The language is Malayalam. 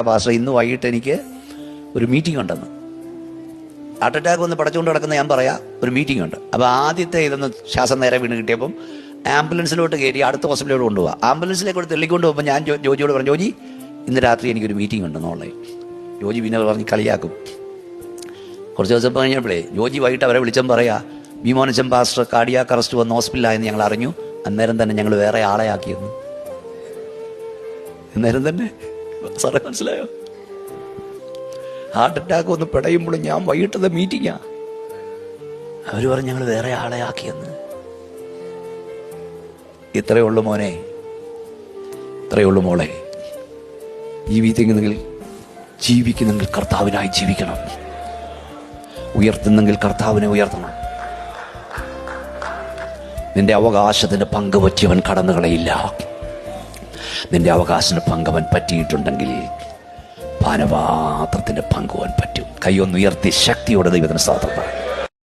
പാസ്റ്റർ ഇന്ന് വൈകിട്ട് എനിക്ക് ഒരു മീറ്റിംഗ് ഉണ്ടെന്ന്. ഹാർട്ട് അറ്റാക്ക് വന്ന് പടച്ചുകൊണ്ട് കിടക്കുന്ന ഞാൻ പറയാം, ഒരു മീറ്റിംഗ് ഉണ്ട്. അപ്പോൾ ആദ്യത്തെ ഇതൊന്ന് ശ്വാസം നേരെ വീണ് കിട്ടിയപ്പം ആംബുലൻസിലോട്ട് കയറി അടുത്ത ഹോസ്പിറ്റലിലോട്ട് കൊണ്ടുപോകാം. ആംബുലൻസിലേക്ക് കൂടെ തെള്ളിക്കൊണ്ട് പോകുമ്പോൾ ഞാൻ ജോജിയോട് പറഞ്ഞു, ജോജി ഇന്ന് രാത്രി എനിക്കൊരു മീറ്റിംഗ് ഉണ്ടെന്നുള്ളത്. ജോജി പിന്നെ പറഞ്ഞ് കളിയാക്കും. കുറച്ച് ദിവസം കഴിഞ്ഞപ്പോഴേ ജോജി വൈകിട്ട് അവരെ വിളിച്ചപ്പോൾ പറയാ, ഭീമോനച്ചൻ പാസ്റ്റർ കാർഡിയാക്ക് അറസ്റ്റ് വന്ന് ഹോസ്പിറ്റലായെന്ന് ഞങ്ങൾ അറിഞ്ഞു. അന്നേരം തന്നെ ഞങ്ങൾ വേറെ ആളെ ആക്കിയെന്ന്. അന്നേരം തന്നെ സാറേ മനസ്സിലായോ? ഹാർട്ട് അറ്റാക്ക് ഒന്ന് പിടയുമ്പോൾ ഞാൻ വൈകിട്ടത്തെ മീറ്റിംഗാ. അവർ പറഞ്ഞു ഞങ്ങൾ വേറെ ആളെ ആക്കിയെന്ന്. ഇത്രയേ ഉള്ളൂ മോനെ, ഇത്രയേ ഉള്ളൂ മോളെ. ജീവിക്കുന്നെങ്കിൽ കർത്താവിനായി ജീവിക്കണം. ഉയർത്തുന്നെങ്കിൽ കർത്താവിനെ ഉയർത്തണം. നിന്റെ അവകാശത്തിന് പങ്കുവച്ചവൻ കടന്നു കളയില്ല. നിന്റെ അവകാശത്തിന് പങ്കവൻ പറ്റിയിട്ടുണ്ടെങ്കിൽ പാനപാത്രത്തിന്റെ പങ്കുവൻ പറ്റും. കൈയൊന്നുയർത്തി ശക്തിയോടെ ദൈവത്തിന് സ്തോത്രം.